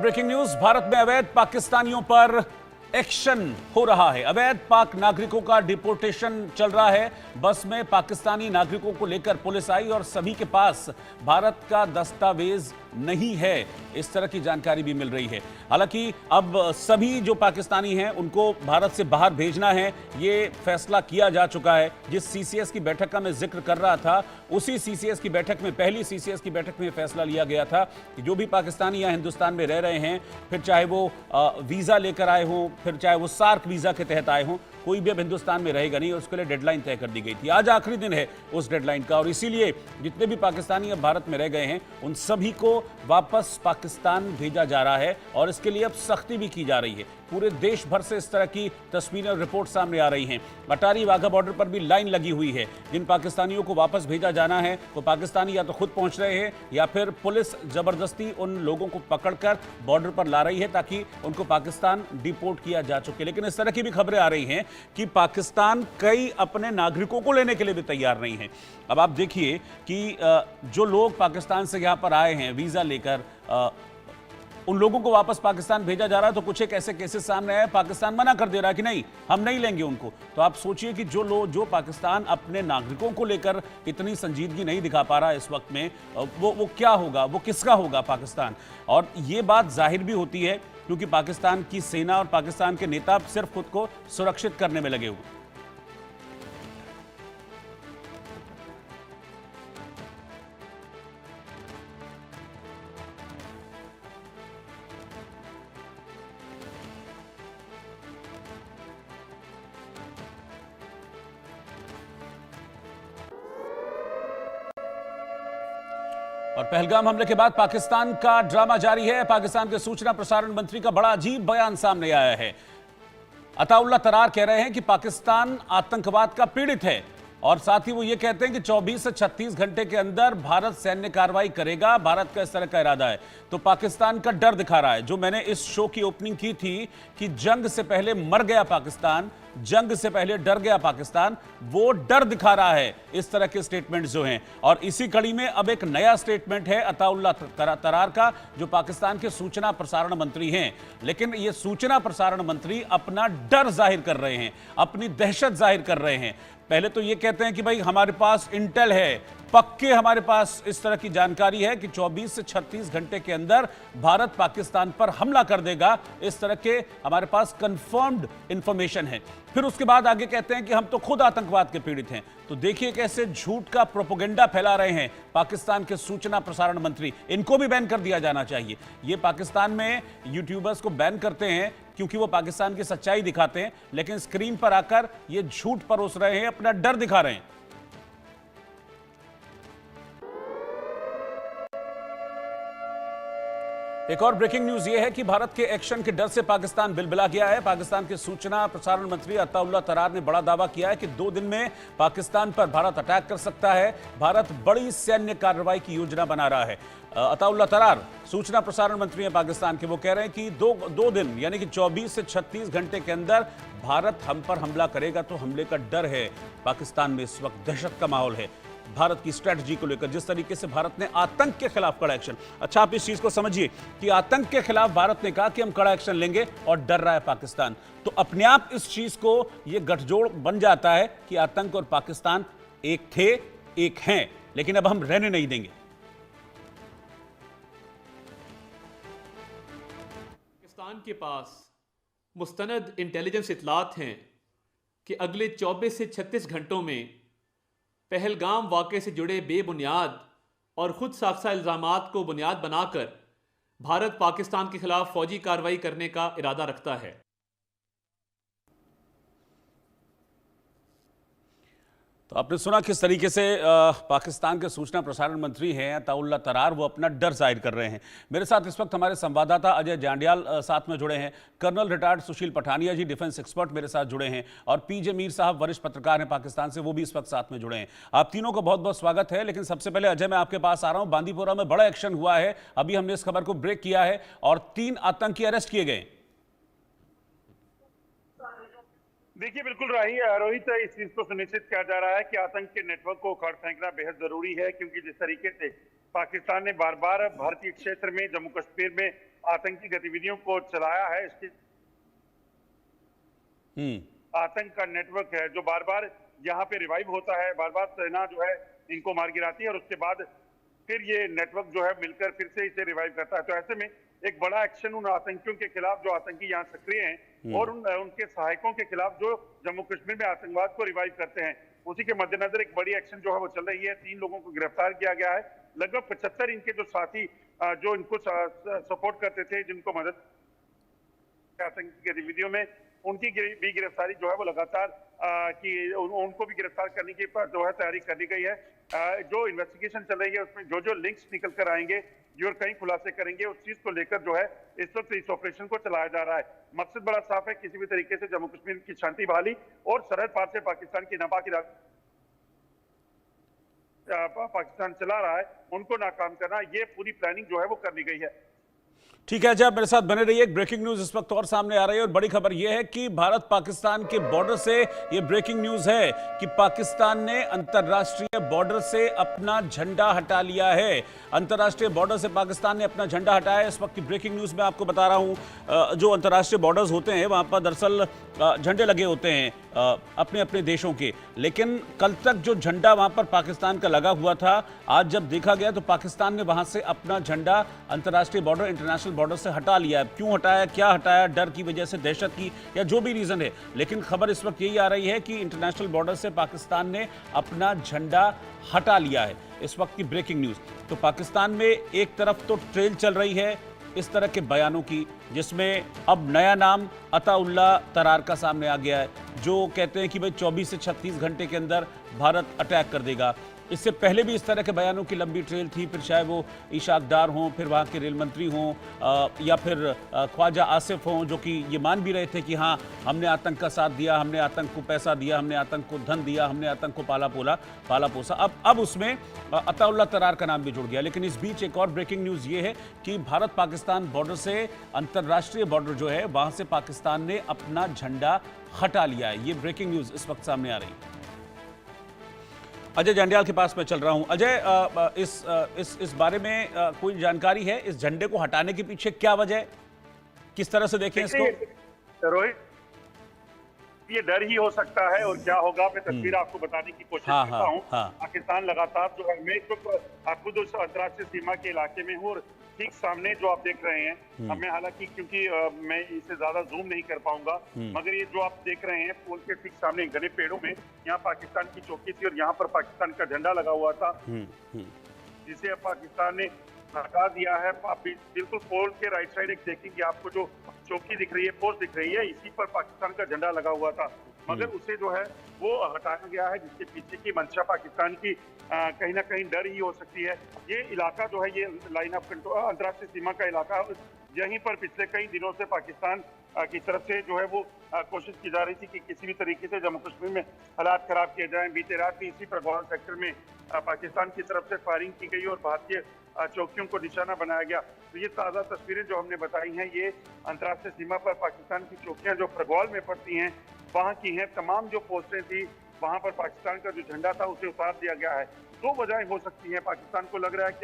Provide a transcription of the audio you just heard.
Breaking news, Bharat में अवैध पाकिस्तानियों पर एक्शन हो रहा है। अवैध पाक नागरिकों का डिपोर्टेशन चल रहा है। बस में पाकिस्तानी नागरिकों को लेकर पुलिस आई और सभी के पास भारत का दस्तावेज नहीं है, इस तरह की जानकारी भी मिल रही है। हालांकि अब सभी जो पाकिस्तानी हैं उनको भारत से बाहर भेजना है, ये फैसला किया जा चुका है। जिस सीसीएस की बैठक का मैं जिक्र कर रहा था, उसी सीसीएस की बैठक में, पहली सीसीएस की बैठक में फैसला लिया गया था कि जो भी पाकिस्तानी यहाँ हिंदुस्तान में रह रहे हैं, फिर चाहे वो वीजा लेकर आए हों, फिर चाहे वो सार्क वीजा के तहत आए हों, कोई भी अब हिंदुस्तान में रहेगा नहीं। उसके लिए डेडलाइन तय कर दी गई थी। आज आखिरी दिन है उस डेडलाइन का और इसीलिए जितने भी पाकिस्तानी अब भारत में रह गए हैं उन सभी को वापस पाकिस्तान भेजा जा रहा है और इसके लिए अब सख्ती भी की जा रही है। पूरे देश भर से इस तरह की तस्वीरें और रिपोर्ट सामने आ रही हैं। अटारी वाघा बॉर्डर पर भी लाइन लगी हुई है। जिन पाकिस्तानियों को वापस भेजा जाना है वो पाकिस्तानी या तो खुद पहुंच रहे हैं या फिर पुलिस जबरदस्ती उन लोगों को पकड़कर बॉर्डर पर ला रही है ताकि उनको पाकिस्तान डिपोर्ट किया जा सके। लेकिन इस तरह की भी खबरें आ रही हैं कि पाकिस्तान कई अपने नागरिकों को लेने के लिए भी तैयार नहीं है। अब आप देखिए कि जो लोग पाकिस्तान से यहां पर आए हैं वीजा लेकर, उन लोगों को वापस पाकिस्तान भेजा जा रहा है। तो कुछ एक ऐसे केसेस सामने आए, पाकिस्तान मना कर दे रहा है कि नहीं, हम नहीं लेंगे उनको। तो आप सोचिए कि जो पाकिस्तान अपने नागरिकों को लेकर इतनी संजीदगी नहीं दिखा पा रहा है इस वक्त में, वो क्या होगा, वो किसका होगा पाकिस्तान। और ये बात जाहिर भी होती है क्योंकि पाकिस्तान की सेना और पाकिस्तान के नेता सिर्फ खुद को सुरक्षित करने में लगे हुए। और पहलगाम हमले के बाद पाकिस्तान का ड्रामा जारी है। पाकिस्तान के सूचना प्रसारण मंत्री का बड़ा अजीब बयान सामने आया है। अताउल्लाह तरार कह रहे हैं कि पाकिस्तान आतंकवाद का पीड़ित है और साथ ही वो ये कहते हैं कि 24 से 36 घंटे के अंदर भारत सैन्य कार्रवाई करेगा। भारत का इस तरह का इरादा है। तो पाकिस्तान का डर दिखा रहा है। जो मैंने इस शो की ओपनिंग की थी कि जंग से पहले मर गया पाकिस्तान, जंग से पहले डर गया पाकिस्तान, वो डर दिखा रहा है इस तरह के स्टेटमेंट जो हैं। और इसी कड़ी में अब एक नया स्टेटमेंट है अताउल्लाह तरार का, जो पाकिस्तान के सूचना प्रसारण मंत्री हैं। लेकिन ये सूचना प्रसारण मंत्री अपना डर जाहिर कर रहे हैं, अपनी दहशत जाहिर कर रहे हैं। पहले तो ये कहते हैं कि भाई हमारे पास इंटेल है, पक्के हमारे पास इस तरह की जानकारी है कि 24 से 36 घंटे के अंदर भारत पाकिस्तान पर हमला कर देगा। इस तरह के हमारे पास कंफर्म्ड इंफॉर्मेशन है। फिर उसके बाद आगे कहते हैं कि हम तो खुद आतंकवाद के पीड़ित हैं। तो देखिए कैसे झूठ का प्रोपेगेंडा फैला रहे हैं पाकिस्तान के सूचना प्रसारण मंत्री। इनको भी बैन कर दिया जाना चाहिए। ये पाकिस्तान में यूट्यूबर्स को बैन करते हैं क्योंकि वो पाकिस्तान की सच्चाई दिखाते हैं, लेकिन स्क्रीन पर आकर ये झूठ परोस रहे हैं, अपना डर दिखा रहे हैं। एक और ब्रेकिंग न्यूज यह है कि भारत के एक्शन के डर से पाकिस्तान बिलबिला गया है। पाकिस्तान के सूचना प्रसारण मंत्री अताउल्लाह तरार ने बड़ा दावा किया है कि 2 दिन में पाकिस्तान पर भारत अटैक कर सकता है। भारत बड़ी सैन्य कार्रवाई की योजना बना रहा है। अताउल्लाह तरार सूचना प्रसारण मंत्री हैं पाकिस्तान के। वो कह रहे हैं कि दो दिन यानी कि 24 से 36 घंटे के अंदर भारत हम पर हमला करेगा। तो हमले का डर है पाकिस्तान में, इस वक्त दहशत का माहौल है भारत की स्ट्रेटजी को लेकर। जिस तरीके से भारत ने आतंक के खिलाफ कड़ा एक्शन, अच्छा आप इस चीज को समझिए कि आतंक के खिलाफ भारत ने कहा कि हम कड़ा एक्शन लेंगे और डर रहा है पाकिस्तान। तो अपने आप इस चीज को यह गठजोड़ बन जाता है कि आतंक और पाकिस्तान एक थे, एक हैं, लेकिन अब हम रहने नहीं देंगे। पाकिस्तान के पास मुस्तनद इंटेलिजेंस इतलात हैं कि अगले 24 से 36 घंटों में पहलगाम वाक़े से जुड़े बेबुनियाद और खुद साख्ता इल्ज़ामात को बुनियाद बनाकर भारत पाकिस्तान के खिलाफ फौजी कार्रवाई करने का इरादा रखता है। तो आपने सुना किस तरीके से पाकिस्तान के सूचना प्रसारण मंत्री हैं अताउल्लाह तरार, वो अपना डर जाहिर कर रहे हैं। मेरे साथ इस वक्त हमारे संवाददाता अजय जांडियाल साथ में जुड़े हैं, कर्नल रिटायर्ड सुशील पठानिया जी डिफेंस एक्सपर्ट मेरे साथ जुड़े हैं और पीजे मीर साहब वरिष्ठ पत्रकार हैं पाकिस्तान से, वो भी इस वक्त साथ में जुड़े हैं। आप तीनों का बहुत बहुत स्वागत है। लेकिन सबसे पहले अजय मैं आपके पास आ रहा हूँ। बांदीपोरा में बड़ा एक्शन हुआ है, अभी हमने इस खबर को ब्रेक किया है और 3 आतंकी अरेस्ट किए गए। देखिए बिल्कुल रोहित, इस चीज को सुनिश्चित किया जा रहा है कि आतंक के नेटवर्क को उखाड़ फेंकना बेहद जरूरी है, क्योंकि जिस तरीके से पाकिस्तान ने बार बार भारतीय क्षेत्र में जम्मू कश्मीर में आतंकी गतिविधियों को चलाया है, इसकी आतंक का नेटवर्क है जो बार बार यहाँ पे रिवाइव होता है, बार बार सेना जो है इनको मार गिराती है और उसके बाद फिर ये नेटवर्क जो है मिलकर फिर से इसे रिवाइव करता है। तो ऐसे में एक बड़ा एक्शन उन आतंकियों के खिलाफ जो आतंकी यहाँ सक्रिय हैं और उनके सहायकों के खिलाफ जो जम्मू कश्मीर में आतंकवाद को रिवाइव करते हैं, उसी के मद्देनजर एक बड़ी एक्शन जो है वो चल रही है। 3 लोगों को गिरफ्तार किया गया है। लगभग 75 इनके जो साथी जो इनको सपोर्ट करते थे, जिनको मदद आतंकी गतिविधियों में, उनकी भी गिरफ्तारी जो है वो लगातार उनको भी गिरफ्तार करने की जो है तैयारी कर ली गई है। जो इन्वेस्टिगेशन चल रही है उसमें जो लिंक्स निकल कर आएंगे, जो कई खुलासे करेंगे, उस चीज को लेकर जो है इस वक्त इस ऑपरेशन को चलाया जा रहा है। मकसद बड़ा साफ है, किसी भी तरीके से जम्मू कश्मीर की शांति बहाली और सरहद पार से पाकिस्तान की नापाक पाकिस्तान चला रहा है उनको नाकाम करना, ये पूरी प्लानिंग जो है वो कर ली गई है। ठीक है, जब मेरे साथ बने रहिए। एक ब्रेकिंग न्यूज इस वक्त और सामने आ रही है और बड़ी खबर यह है कि भारत पाकिस्तान के बॉर्डर से यह ब्रेकिंग न्यूज है कि पाकिस्तान ने अंतर्राष्ट्रीय बॉर्डर से अपना झंडा हटा लिया है। अंतर्राष्ट्रीय बॉर्डर से पाकिस्तान ने अपना झंडा हटाया है। इस वक्त की ब्रेकिंग न्यूज में आपको बता रहा हूं, जो अंतर्राष्ट्रीय बॉर्डर्स होते हैं वहां पर दरअसल झंडे लगे होते हैं अपने अपने देशों के, लेकिन कल तक जो झंडा वहां पर पाकिस्तान का लगा हुआ था, आज जब देखा गया तो पाकिस्तान ने वहां से अपना झंडा अंतर्राष्ट्रीय बॉर्डर, इंटरनेशनल बॉर्डर से हटा लिया है। क्यों हटाया, क्या हटाया, डर की वजह से, दहशत की, या जो भी रीजन है, लेकिन खबर इस वक्त यही आ रही है कि इंटरनेशनल बॉर्डर से पाकिस्तान ने अपना झंडा हटा लिया है। इस वक्त की ब्रेकिंग न्यूज। तो पाकिस्तान में एक तरफ तो ट्रेल चल रही है इस तरह के बयानों की, जिसमें अब नया नाम अताउल्ला तरार का सामने आ गया है, जो कहते हैं कि भाई 24 से 36 घंटे के अंदर भारत अटैक कर देगा। इससे पहले भी इस तरह के बयानों की लंबी ट्रेल थी, फिर चाहे वो इशाक डार हों, फिर वहाँ के रेल मंत्री हों, या फिर ख्वाजा आसिफ हों, जो कि ये मान भी रहे थे कि हाँ हमने आतंक का साथ दिया, हमने आतंक को पैसा दिया, हमने आतंक को धन दिया, हमने आतंक को पाला पोसा। अब उसमें अताउल्ला तरार का नाम भी जुड़ गया। लेकिन इस बीच एक और ब्रेकिंग न्यूज़ ये है कि भारत पाकिस्तान बॉर्डर से, अंतर्राष्ट्रीय बॉर्डर जो है वहाँ से पाकिस्तान ने अपना झंडा हटा लिया है। ये ब्रेकिंग न्यूज़ इस वक्त सामने आ रही है। अजय जंडियाल के पास मैं चल रहा हूं। अजय, इस बारे में कोई जानकारी है, इस झंडे को हटाने के पीछे क्या वजह है, किस तरह से देखें इसको? रोहित, ये डर ही हो सकता है और क्या होगा, मैं तस्वीर आपको बताने की कोशिश करता हूं। पाकिस्तान लगातार जो है, मैं खुद उस अंतर्राष्ट्रीय सीमा के इलाके में हूँ और ठीक सामने जो आप देख रहे हैं, मैं हालांकि क्योंकि मैं इसे ज्यादा जूम नहीं कर पाऊंगा, मगर ये जो आप देख रहे हैं पुल के ठीक सामने घने पेड़ों में, यहाँ पाकिस्तान की चौकी थी और यहाँ पर पाकिस्तान का झंडा लगा हुआ था, जिसे पाकिस्तान ने हटा दिया है। आप बिल्कुल पोल के राइट साइड एक देखेंगे, आपको जो चौकी दिख रही है, पोस्ट दिख रही है, इसी पर पाकिस्तान का झंडा लगा हुआ था, मगर उसे जो है वो हटाया गया है, जिसके पीछे की मंशा पाकिस्तान की कहीं ना कहीं डर ही हो सकती है। ये इलाका जो है, ये लाइन ऑफ कंट्रोल, अंतर्राष्ट्रीय सीमा का इलाका, यहीं पर पिछले कई दिनों से पाकिस्तान की तरफ से जो है वो कोशिश की जा रही थी कि किसी भी तरीके से जम्मू कश्मीर में हालात खराब किए जाएं। बीते रात भी इसी प्रगौर सेक्टर में पाकिस्तान की तरफ से फायरिंग की गई और भारतीय चौकियों को निशाना बनाया गया। तो ये ताज़ा तस्वीरें जो हमने बताई हैं, ये अंतर्राष्ट्रीय सीमा पर पाकिस्तान की चौकियां जो प्रगौल में पड़ती हैं वहाँ की हैं। तमाम जो पोस्टें थी वहाँ पर पाकिस्तान का जो झंडा था उसे उतार दिया गया है। 2 वजहें हो सकती हैं। पाकिस्तान को लग रहा है कि